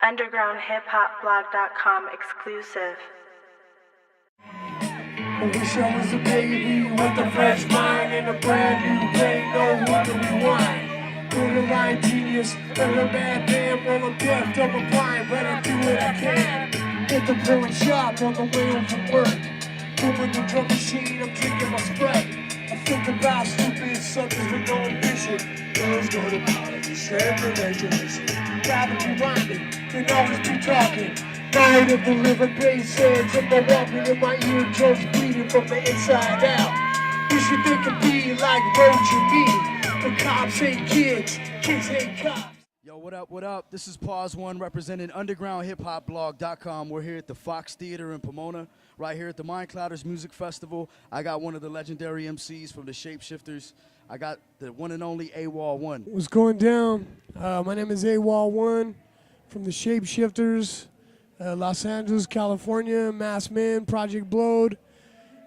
UndergroundHipHopBlog.com exclusive. I wish I was a baby with a fresh mind and a brand new brain, no one to rewind. Borderline genius, or a bad man, well I'm deaf, double blind, but I do what I can. Hit the porn shop on the way home from work. Booming the drum machine, I'm drinking my Sprite. I think about stupid suckers with no ambition. Girls go to college, share for graduation. Rather be rhyming than always be talking. Night of the liver bass heads and the walking in my eardrums bleeding from the inside out. You should think it'd be like Roach and me. The cops hate kids, kids hate cops. Yo, what up, what up? This is Pawz One representing UndergroundHipHopBlog.com. We're here at the Fox Theater in Pomona, right here at the Mindclouders Music Festival. I got one of the legendary MCs from the Shapeshifters. I got the one and only Awol One. What's going down? My name is Awol One from the Shapeshifters, Los Angeles, California, Mass Men, Project Blowed.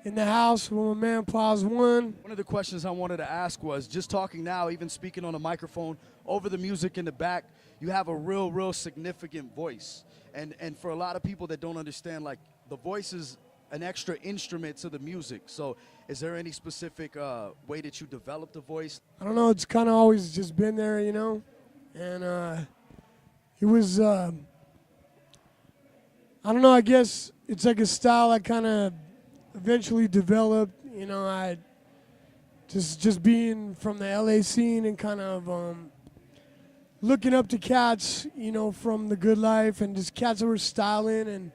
In the house with my man Pawz One. One of the questions I wanted to ask was, just talking now, even speaking on a microphone, over the music in the back, you have a real significant voice. And for a lot of people that don't understand, like, the voice is an extra instrument to the music. So is there any specific way that you developed the voice? I don't know, it's kind of always just been there, you know? And it was, I don't know, I guess it's like a style I kind of eventually developed, you know. I just being from the LA scene and kind of looking up to cats, you know, from the good life, and just cats that were styling and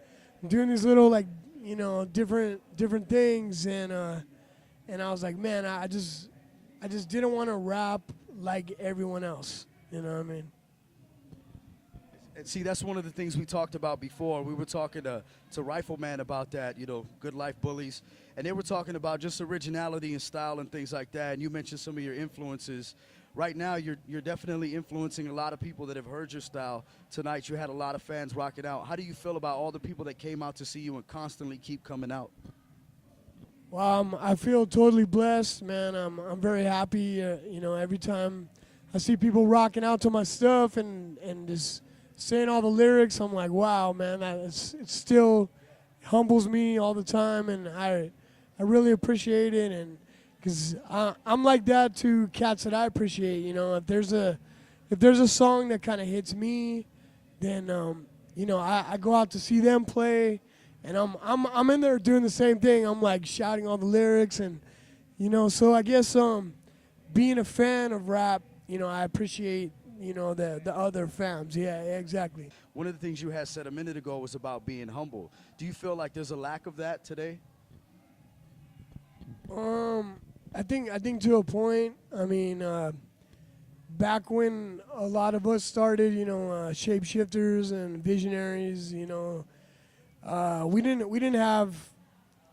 doing these little, like, you know, different things, and I was like, man, I just didn't want to rap like everyone else, you know what I mean? And see, that's one of the things we talked about before. We were talking to Rifleman about that, you know, Good Life Bullies. And they were talking about just originality and style and things like that. And you mentioned some of your influences. Right now, you're definitely influencing a lot of people that have heard your style. Tonight, you had a lot of fans rocking out. How do you feel about all the people that came out to see you and constantly keep coming out? Well, I feel totally blessed, man. I'm very happy, you know, every time I see people rocking out to my stuff and just saying all the lyrics. I'm like, wow, man, it still humbles me all the time, and I really appreciate it, and because I'm like that to cats that I appreciate, you know. If there's a song that kind of hits me, then you know, I go out to see them play, and I'm in there doing the same thing. I'm like shouting all the lyrics, and you know, so I guess being a fan of rap, you know, I appreciate, you know, the other fans. Yeah, exactly. One of the things you had said a minute ago was about being humble. Do you feel like there's a lack of that today? I think to a point. I mean, back when a lot of us started, you know, Shapeshifters and Visionaries, you know, we didn't have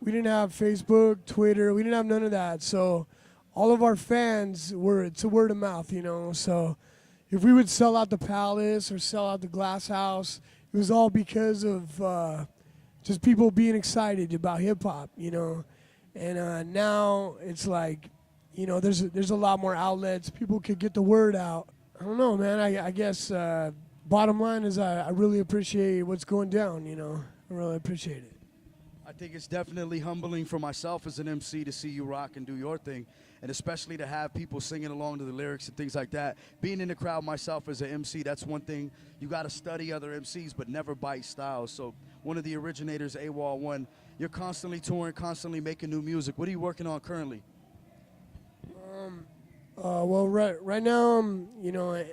Facebook, Twitter. We didn't have none of that. So all of our fans it's a word of mouth, you know. So if we would sell out the Palace or sell out the Glass House, it was all because of just people being excited about hip-hop, you know. And now it's like, you know, there's a lot more outlets. People could get the word out. I don't know, man. I guess bottom line is I really appreciate what's going down, you know. I really appreciate it. I think it's definitely humbling for myself as an MC to see you rock and do your thing, and especially to have people singing along to the lyrics and things like that. Being in the crowd myself as an MC, that's one thing. You got to study other MCs, but never bite styles. So one of the originators, Awol One, you're constantly touring, constantly making new music. What are you working on currently? Well, right now, you know,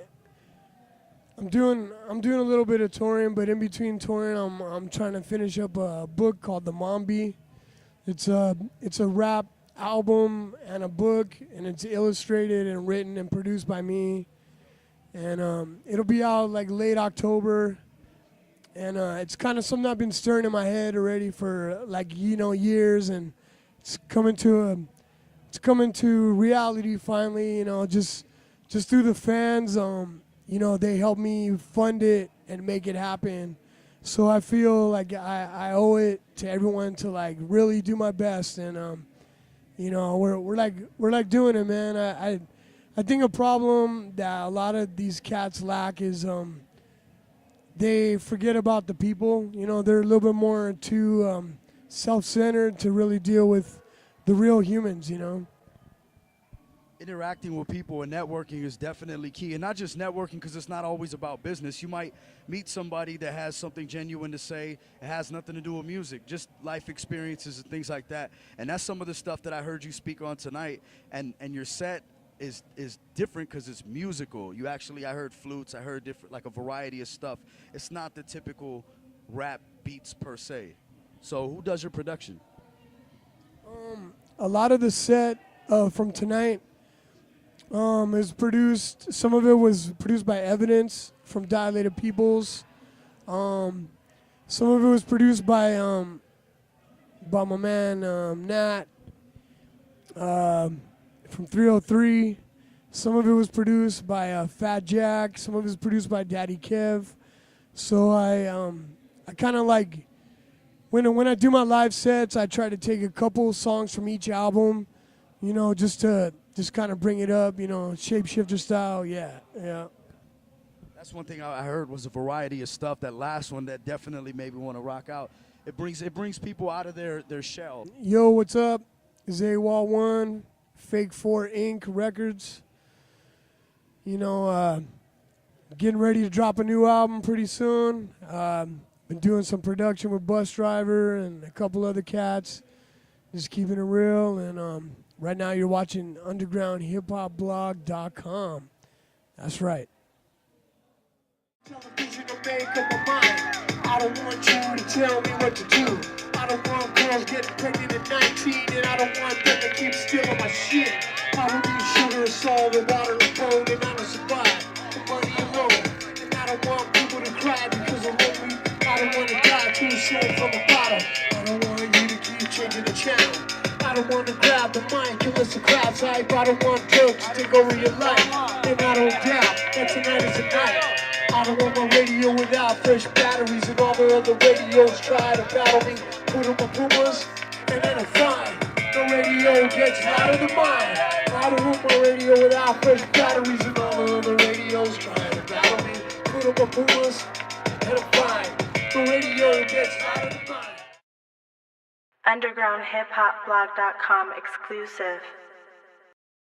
I'm doing a little bit of touring, but in between touring, I'm trying to finish up a book called The Mombi. It's a rap album and a book, and it's illustrated and written and produced by me. And it'll be out like late October. And it's kind of something I've been stirring in my head already for, like, you know, years, and it's coming to reality finally, you know, just through the fans. You know, they helped me fund it and make it happen. So I feel like I owe it to everyone to, like, really do my best, and you know, we're like doing it, man. I think a problem that a lot of these cats lack is they forget about the people. You know, they're a little bit more too self-centered to really deal with the real humans, you know. Interacting with people and networking is definitely key, and not just networking because it's not always about business. You might meet somebody that has something genuine to say. It has nothing to do with music, just life experiences and things like that. And that's some of the stuff that I heard you speak on tonight. And your set is different because it's musical. You actually, I heard flutes, I heard different, like a variety of stuff. It's not the typical rap beats per se. So who does your production? A lot of the set from tonight is produced. Some of it was produced by Evidence from Dilated Peoples. Some of it was produced by my man Nat from 303. Some of it was produced by Fat Jack. Some of it was produced by Daddy Kev. So I kind of like when I do my live sets, I try to take a couple songs from each album, you know, just kind of bring it up, you know, shapeshifter style. Yeah. That's one thing I heard was a variety of stuff. That last one that definitely made me want to rock out. It brings people out of their shell. Yo, what's up? It's Awol 1, Fake 4 Inc. Records. You know, getting ready to drop a new album pretty soon. Been doing some production with Bus Driver and a couple other cats. Just keeping it real. And right now you're watching UndergroundHipHopBlog.com. That's right. Television to make up my mind. I don't want you to tell me what to do. I don't want girls getting pregnant at 19, and I don't want them to keep stealing my shit. I don't need sugar, salt, or water, and bone, and I don't survive the money alone. And I don't want people to cry because I'm lonely. I don't want to die too soon from the bottom. I don't want you to keep changing the channel. I don't want to grab the mic and listen to crowd type. I don't want drugs to take over your life. And I don't doubt that tonight is a night. I don't want my radio without fresh batteries, and all the other radios try to battle me. Put on my Pumas, and then I'm fine. The radio gets louder than mine. I don't want my radio without fresh batteries, and all the other radios try to battle me. Put on my Pumas, and I'm fine. The radio gets louder than mine. UndergroundHipHopBlog.com exclusive.